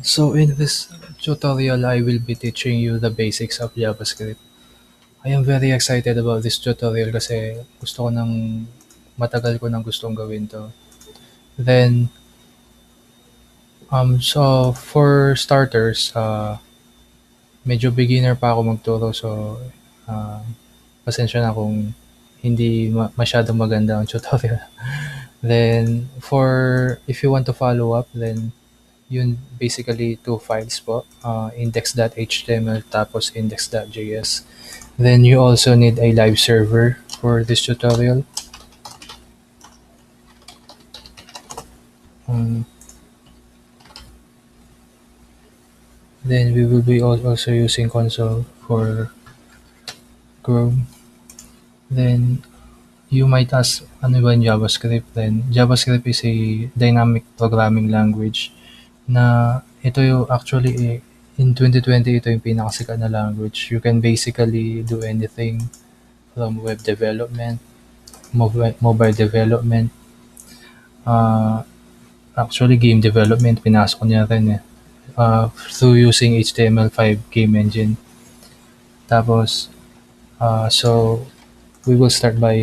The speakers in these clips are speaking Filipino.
So in this tutorial, I will be teaching you the basics of JavaScript. I am very excited about this tutorial kasi matagal ko nang gustong gawin to. Then, so for starters, medyo beginner pa ako magturo so uh, pasensya na kung hindi masyadong maganda ang tutorial. Then, if you want to follow up, then yun basically two files po, index.html tapos index.js. Then you also need a live server for this tutorial. Um, then we will be also using console for Chrome. Then you might ask, ano ba yung JavaScript? Then JavaScript is a dynamic programming language na ito yung actually in 2020 ito yung pinakasikat na language. You can basically do anything from web development, mobile development, uh, actually game development, pinasok niya rin eh. Through using HTML5 game engine. Tapos, so we will start by,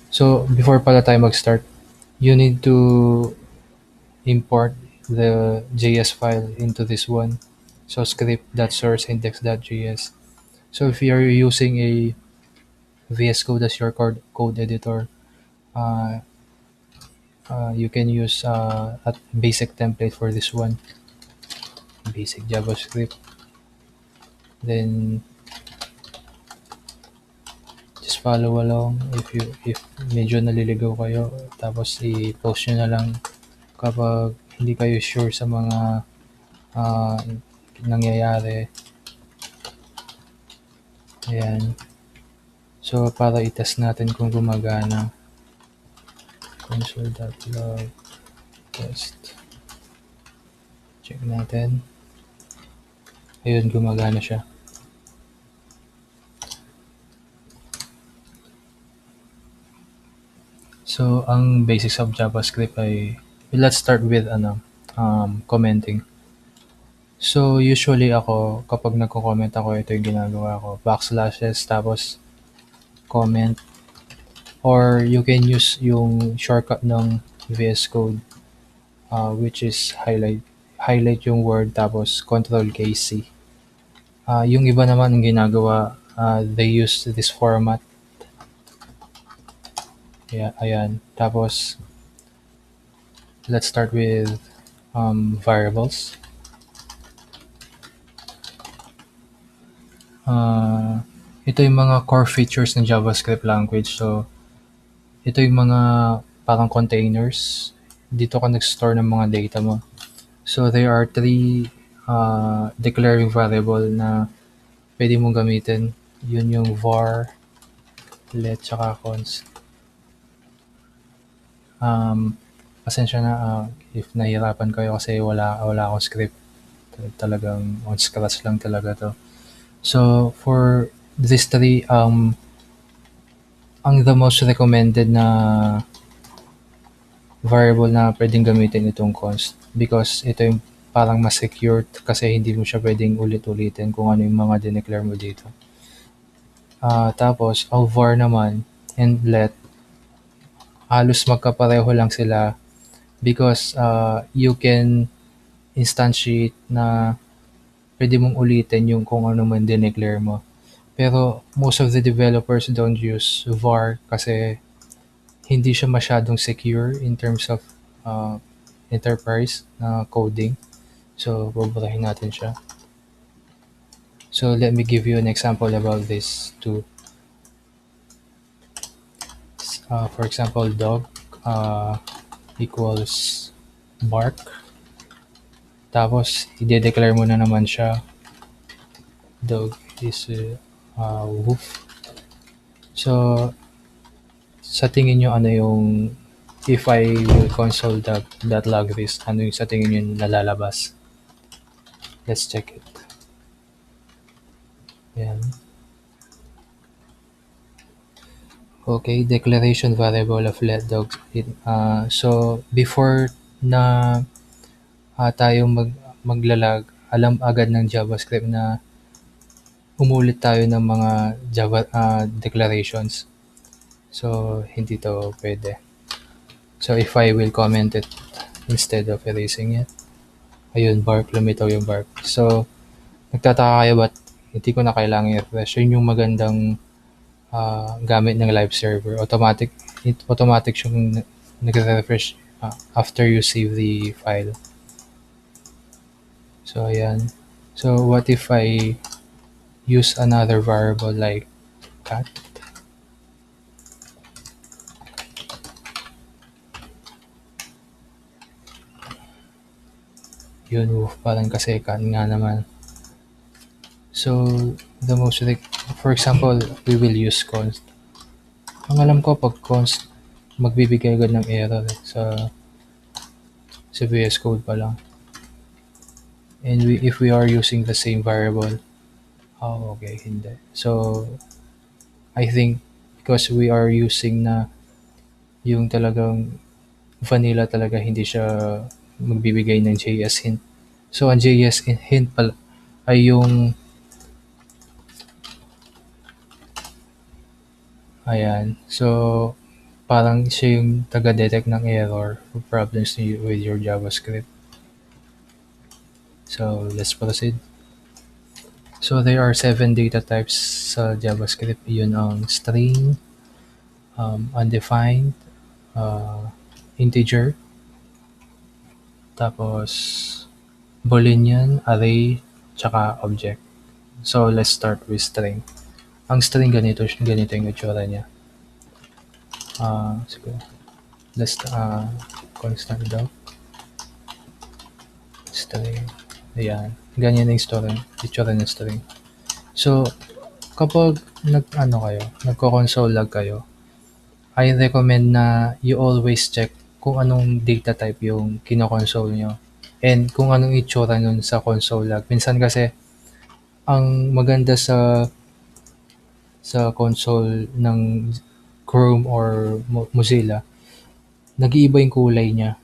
so before pala tayo mag-start, you need to import the JS file into this one. So script.sourceindex.js. So if you're using a VS Code as your code editor, uh, you can use a basic template for this one, basic JavaScript. Then just follow along if medyo naliligaw kayo, tapos i-post nyo na lang kapag hindi kayo sure sa mga uh, nangyayari. Ayan. So para i-test natin kung gumagana, console.log test, check natin. Ayun, gumagana siya. So ang basics of JavaScript ay, let's start with commenting. So usually ako, kapag nagko-comment ako, ito yung ginagawa ko, backslashes tapos comment, or you can use yung shortcut ng VS Code, which is highlight yung word tapos Control K C. Yung iba naman ang ginagawa, they use this format. Yeah, ayan. Tapos let's start with variables. Ito yung mga core features ng JavaScript language. So ito yung mga parang containers. Dito ka nag-store ng mga data mo. So there are three declaring variable na pwede mong gamitin. Yun yung var, let, tsaka const. Pasensya na if nahihirapan kayo kasi wala akong script. Talagang on scratch lang talaga to. So for these three, ang the most recommended na variable na pwedeng gamitin itong const, because ito yung parang mas secure kasi hindi mo siya pwedeng ulit-ulitin kung ano yung mga dineclare mo dito. Tapos ang var naman and let, halos magkapareho lang sila because you can instantiate na pwede mong ulitin yung kung ano man dineclare mo. Pero most of the developers don't use var kasi hindi siya masyadong secure in terms of enterprise coding. So, baburahin natin siya. So, let me give you an example about this too. For example, dog equals bark. Tapos, i-declare mo na naman siya. Dog is woof. So, sa tingin nyo, ano yung, if I will console.log this, ano yung sa tingin nyo nalalabas? Let's check it. Ayan. Okay, declaration variable of let dog. So, before na tayong maglalag, alam agad ng JavaScript na umulit tayo ng mga declarations. So, hindi to pwede. So, if I will comment it instead of erasing it, ayun, bark, lumitaw yung bark. So, nagtataka kayo ba't hindi ko na kailangan i-refresh? Yun yung magandang gamit ng live server. Automatic siyang nagre-refresh after you save the file. So, ayan. So, what if I use another variable like cat? Yun, parang kasi cat nga naman. So, the most for example, we will use const. Ang alam ko, pag const, magbibigay agad ng error sa VS Code pa lang. And if we are using the same variable, okay, hindi. So, I think because we are using na yung talagang vanilla talaga, hindi siya magbibigay ng JS hint. So, ang JS hint pala ay yung ayan. So, parang siya yung taga-detect ng error or problems with your JavaScript. So, let's proceed. So, there are 7 data types sa JavaScript. Yun ang string, undefined, integer, tapos Boolean, array, tsaka object. So, let's start with string. Ang string ganito yung itsura niya. Siguro. Let's constant daw. String. Ayan. Ganyan yung itsura ng string. So, kapag nagko-console log kayo, I recommend na you always check kung anong data type yung kino-console nyo and kung anong itsura nun sa console log. Minsan kasi, ang maganda sa console ng Chrome or Mozilla, nag-iiba yung kulay niya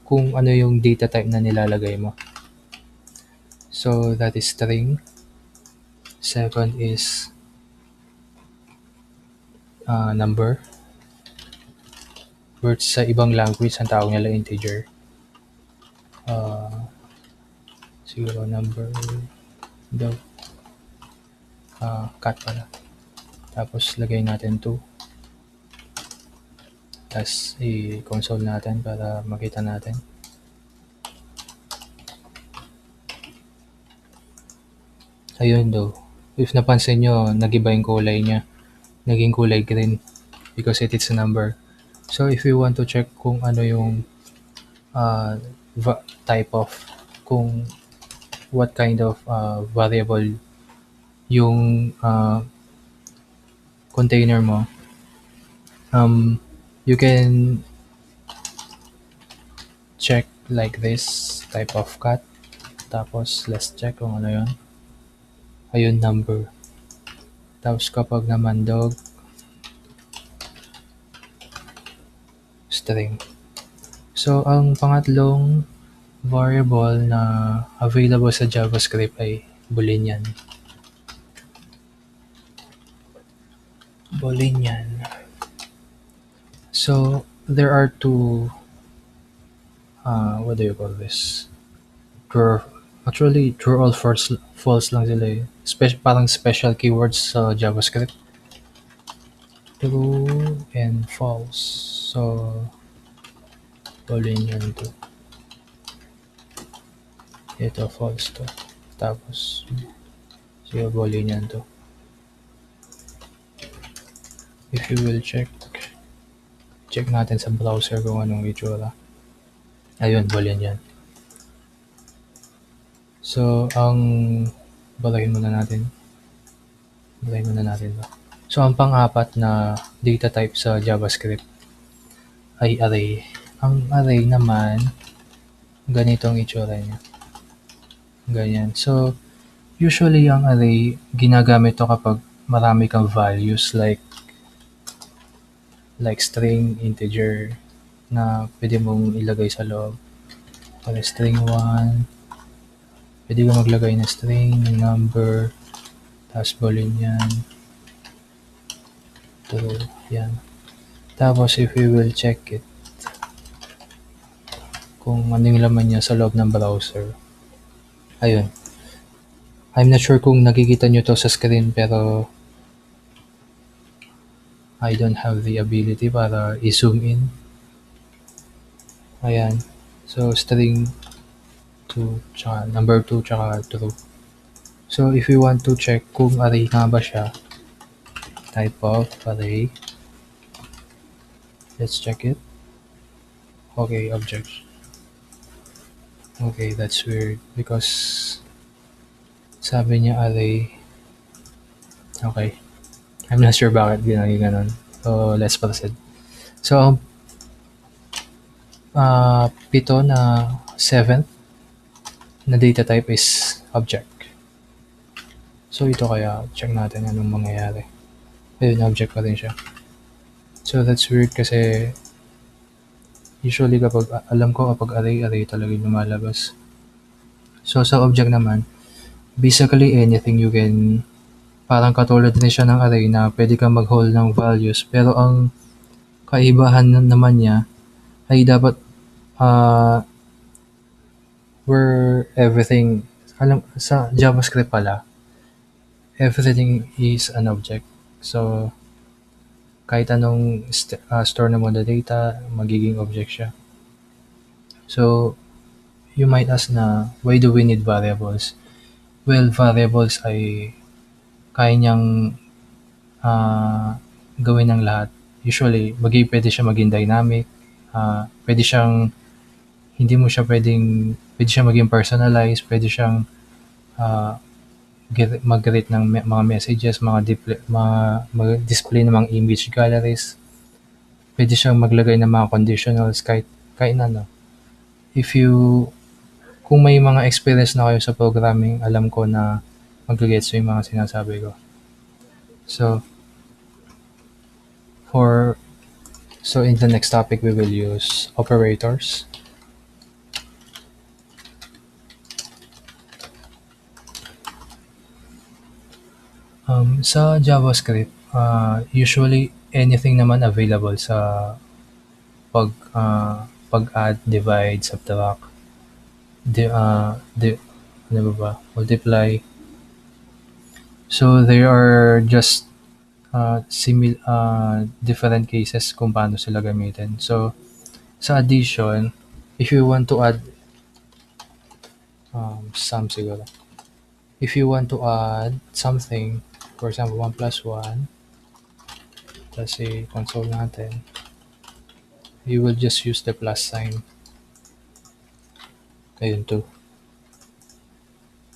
kung ano yung data type na nilalagay mo. So, that is string. Second is number. Words sa ibang language, ang tawag nila integer. Siguro number daw. Cat pala. Tapos, lagay natin 2. Tapos, i-console natin para makita natin. Ayun daw. If napansin nyo, nag-iba yung kulay niya. Naging kulay green because it is a number. So, if you want to check kung ano yung type of, kung what kind of variable yung container mo, you can check like this type of cat. Tapos, let's check kung ano yun. Ayun, number. Tapos, kapag naman dog, string. So, ang pangatlong variable na available sa JavaScript ay Boolean. Boolean. So, there are two, what do you call this? Actually, true or false lang sila eh. Parang special keywords sa JavaScript. True and false. So, Boolean to. Ito, false to. Tapos, siya Boolean to. If you will check natin sa browser kung anong itsura. Ayun, Boolean yan. So, balahin muna natin ba? So, ang pang-apat na data type sa JavaScript ay array. Ang array naman, ganito ang itsura niya. Ganyan. So, usually ang array, ginagamit to kapag marami kang values like string, integer, na pwede mong ilagay sa loob. Pala string 1. Pwede ka maglagay ng string, ng number, tapos boolean yan. True. Yan. Tapos if we will check it, kung ano yung laman niya sa loob ng browser. Ayun. I'm not sure kung nakikita nyo to sa screen pero I don't have the ability para i-zoom in. Ayan. So, string 2, tsaka number 2, tsaka true. So, if we want to check kung array nga ba siya, type of array. Let's check it. Okay, object. Okay, that's weird because sabi niya array. Okay. I'm not sure bakit ginagay ganun. So, let's proceed. So, pito na 7th na data type is object. So, ito kaya check natin anong mangyayari. Ayun, object pa rin siya. So, that's weird kasi usually kapag alam ko kapag array talaga yung lumalabas. So, sa object naman, basically anything you can, parang katulad din siya ng array na pwede kang mag-hold ng values. Pero ang kaibahan naman niya ay dapat where everything, alam, sa JavaScript pala, everything is an object. So, kahit anong store na mo na data, magiging object siya. So, you might ask na, why do we need variables? Well, variables ay kaya niyang gawin ng lahat. Usually, pwede siya maging dynamic, pwede siyang, hindi mo siya pwede siya maging personalized, pwede siyang mag-rate ng mga messages, mag-display ng mga image galleries. Pwede siyang maglagay ng mga conditionals kahit ano. Kung may mga experience na kayo sa programming, alam ko na mag-gets yung mga sinasabi ko. So, in the next topic, we will use operators. Sa JavaScript, usually anything naman available sa pag-add, divide, subtract, ano ba, multiply. So there are just different cases kung paano sila gamitin. So sa addition, if you want to add sum siguro. If you want to add something, for example, 1 plus 1, kasi console natin, you will just use the plus sign. Ayun, 2.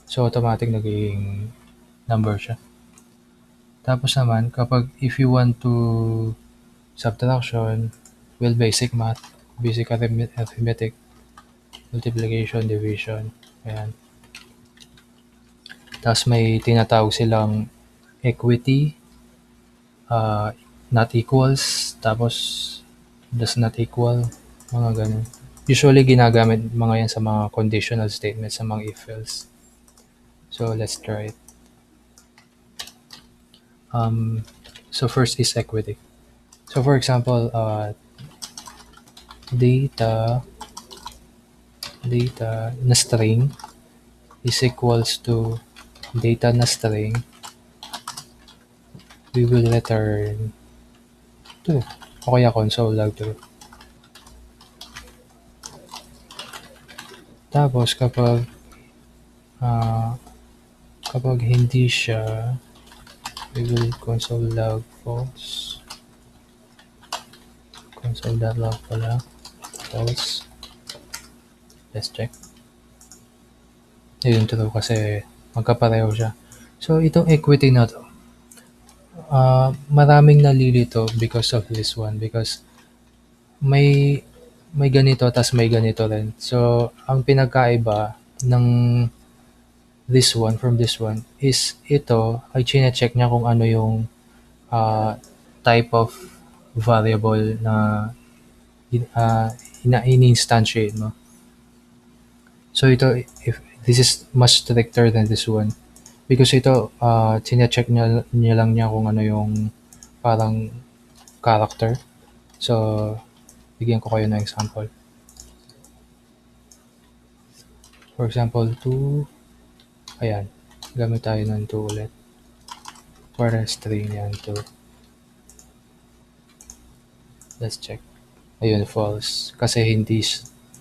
So, automatic naging number siya. Tapos naman, if you want to subtraction, well, basic math, basic arithmetic, multiplication, division, ayan. Tapos may tinatawag silang equity, not equals, tapos does not equal, mga ganun. Usually ginagamit mga yan sa mga conditional statements, sa mga if-else. So let's try it. So first is equity. So for example, data na string is equals to data na string, we will return 2 o kaya console log true. Tapos kapag hindi siya, we will console log false, console.log pala false. Let's check. Ayun, true kasi magkapareho siya. So itong equity na to, maraming nalilito because of this one, because may ganito tas may ganito rin. So ang pinagkaiba ng this one from this one is ito ay chine-check niya kung ano yung type of variable na in-instantiate mo. So ito, if this is much stricter than this one. Because ito, chine-check niya lang niya kung ano yung parang character. So, bigyan ko kayo ng example. For example, 2, ayan, gamit tayo ng 2 ulit. For string yan, 2. Let's check. Ayun, false. Kasi hindi,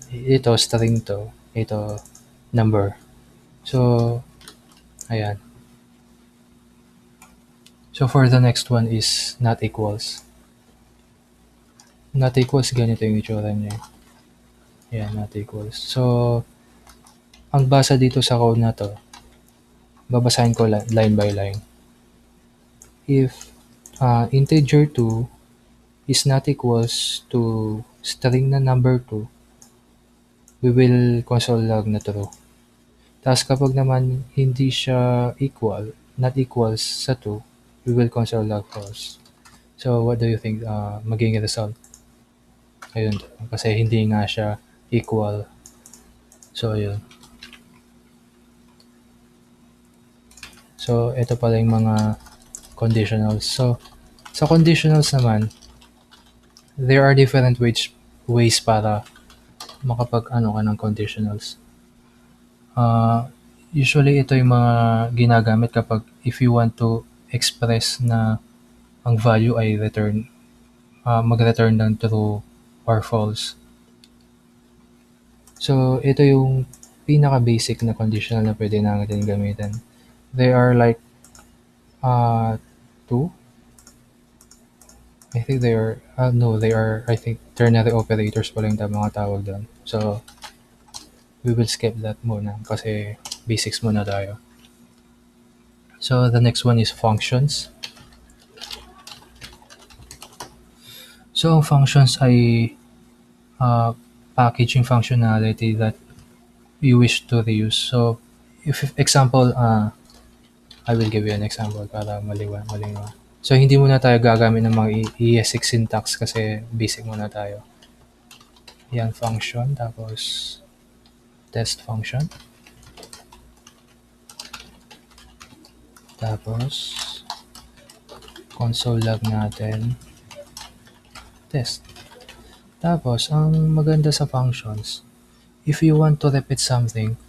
ito string to, ito number. So, ayan. So, for the next one is not equals. Not equals, ganito yung itsura niya. Ayan, not equals. So, ang basa dito sa code na to, babasahin ko line by line. If integer 2 is not equals to string na number 2, we will console log na true. Tapos kapag naman hindi siya equal, not equals sa 2, we will console log false. So what do you think magiging result? Ayun, kasi hindi nga siya equal. So ayun. So ito pala yung mga conditionals. So sa conditionals naman, there are different ways para makapag-ano ka ng conditionals. Usually ito yung mga ginagamit kapag if you want to express na ang value ay mag-return ng true or false. So ito yung pinaka-basic na conditional na pwede natin gamitin. They are like two. I think they are, no, they are, I think, ternary operators pala yung mga tawag doon. So, we will skip that muna kasi basics muna tayo. So, the next one is functions. So, ang functions ay packaging functionality that you wish to reuse. So, if example, I will give you an example para maliwan. So, hindi muna tayo gagamit ng mga ES6 syntax kasi basic muna tayo. Yan, function, tapos test function. Tapos, console log natin, test. Tapos, ang maganda sa functions, if you want to repeat something,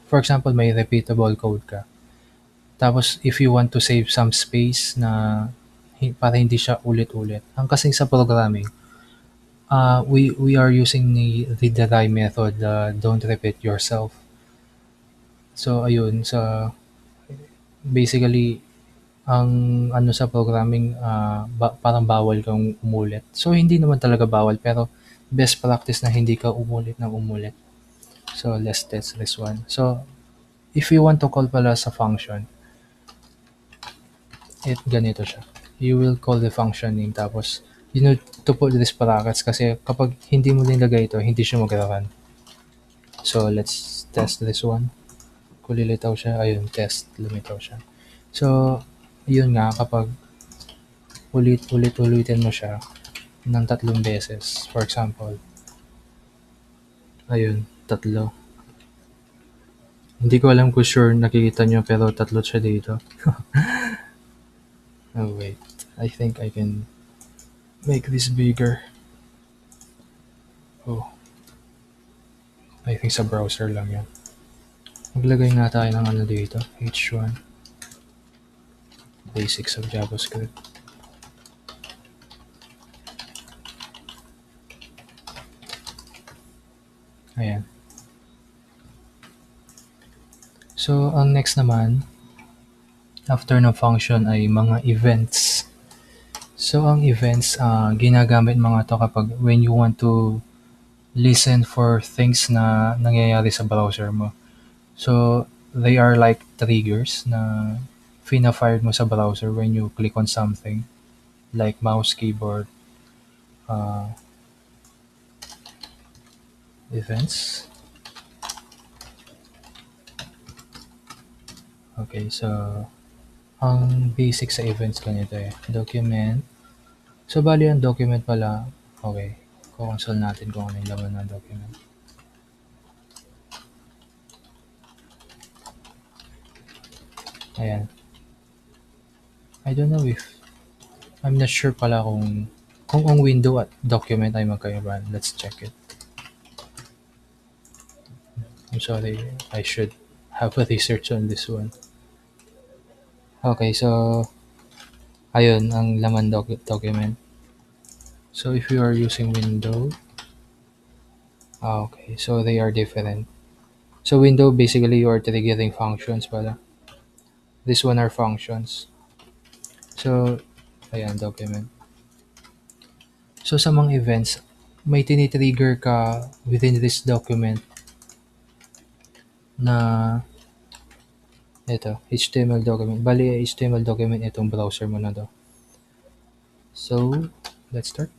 for example, may repeatable code ka. Tapos, if you want to save some space na para hindi siya ulit-ulit. Ang kasing sa programming, we are using the deny method, don't repeat yourself. So, ayun, basically, ang ano sa programming, parang bawal kang umulit. So, hindi naman talaga bawal, pero best practice na hindi ka umulit ng umulit. So, let's test this one. So, if you want to call pala sa function, ganito siya. You will call the function name, tapos you need to put this brackets kasi kapag hindi mo nilagay ito, hindi siya mag-run. So, let's test this one. Kung lilitaw siya, ayun, test, lumitaw siya. So, yun nga, kapag ulitin mo siya ng 3 beses, for example, ayun, 3. Hindi ko alam kung sure nakikita nyo pero 3 siya dito. Oh wait, I think I can make this bigger. Oh, I think sa browser lang yan. Maglagay nga tayo ng ano dito, H1. Basics of JavaScript. Ayan. So, ang next naman, after ng function ay mga events. So, ang events, ginagamit mga to kapag when you want to listen for things na nangyayari sa browser mo. So, they are like triggers na fina-fired mo sa browser when you click on something like mouse, keyboard, events. Okay, so ang basic sa events ganito document. So, bali ang document pala, okay, console natin kung ano yung laman ng document. Ayan. I don't know if I'm not sure pala kung ang window at document ay magkaiba. Let's check it. I'm sorry, I should have a research on this one. Okay, so ayun ang laman document. So if you are using window, okay, so they are different. So window basically you are triggering functions pala. This one are functions. So ayan document. So sa mga events, may tinitrigger ka within this document na ito, HTML document. Bali, HTML document itong browser mo na to. So, let's start.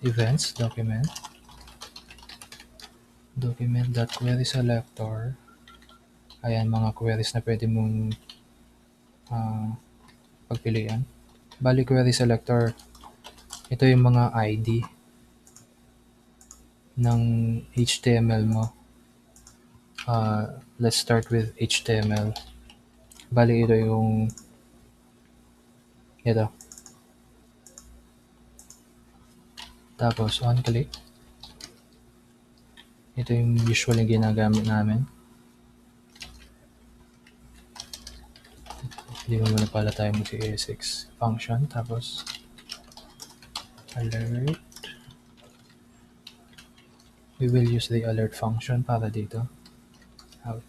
Events, document.query selector. Ayan, mga queries na pwede mong pagpilian. Bali, query selector. Ito yung mga ID ng HTML mo. Let's start with HTML. Bali, ito yung ito. Tapos, on click. Ito yung usually ginagamit namin. Hindi mo muna pala tayo mag-ES6 function. Tapos, alert. We will use the alert function para dito. Out.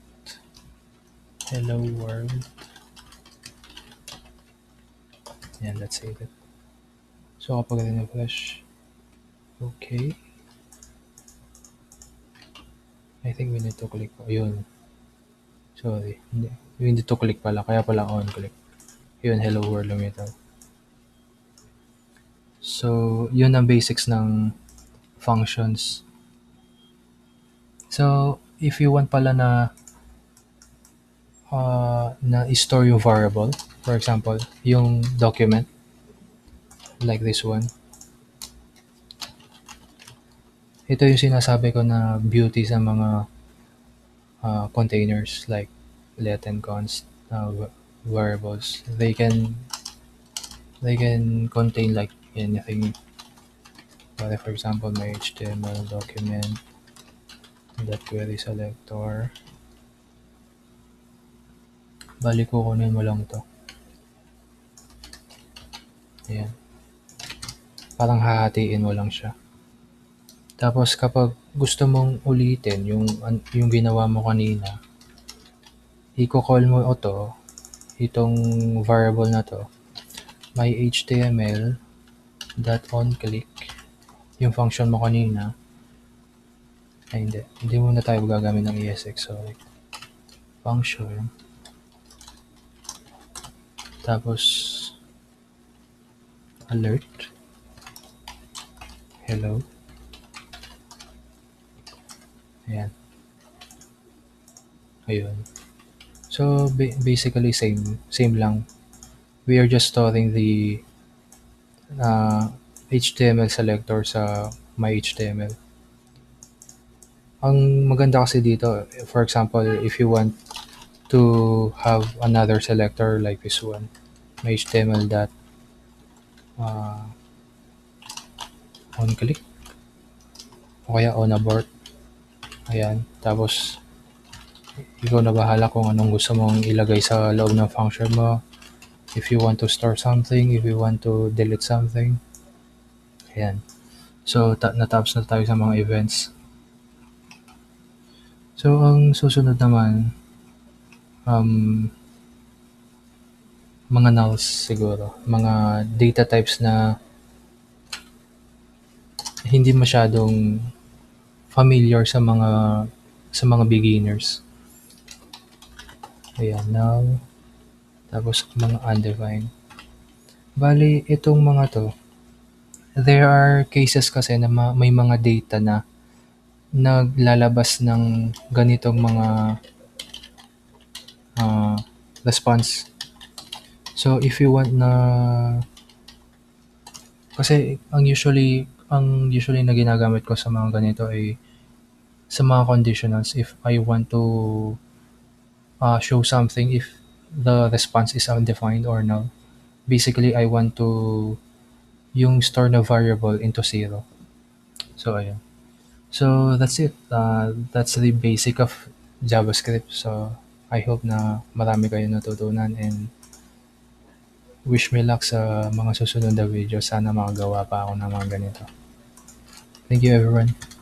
Hello world. Yan, let's save it. So, kapag refresh, okay. I think we need to click. Ayun. Sorry. Hindi. We need to click pala. Kaya pala on click. Yun, hello world lumitaw. So, yun ang basics ng functions. So, if you want pala na i-store yung variable, for example, yung document, like this one, ito yung sinasabi ko na beauty sa mga containers like let and const variables. They can contain like anything. But for example, my HTML document that query selector. Balik ko kunin mo lang to. Ayan. Parang hahatiin mo lang siya. Tapos kapag gusto mong ulitin yung ginawa mo kanina, i-call mo itong variable na to, my HTML dot on click, yung function mo kanina. Ay hindi muna tayo gagamit ng ESX, sorry. Function. Tapos alert. Hello. Ayan. Ayun. So basically same lang. We are just storing the HTML selector sa my HTML. Ang maganda kasi dito, for example, if you want to have another selector like this one, my HTML dot on click o kaya on abort. Ayan. Tapos ikaw na bahala kung anong gusto mong ilagay sa loob ng function mo. If you want to store something, if you want to delete something. Ayan. So, natapos na tayo sa mga events. So, ang susunod naman, mga nulls siguro. Mga data types na hindi masyadong familiar sa mga beginners. Ayan, null. Tapos, mga undefined. Bali, itong mga to, there are cases kasi na may mga data na naglalabas ng ganitong mga response. So if you want na kasi ang usually na ginagamit ko sa mga ganito ay sa mga conditionals if I want to show something if the response is undefined or null. Basically, I want to yung store na variable into zero. So, ayun. So, that's it. That's the basic of JavaScript. So, I hope na marami kayo natutunan and wish me luck sa mga susunod na video. Sana makagawa pa ako ng mga ganito. Thank you everyone.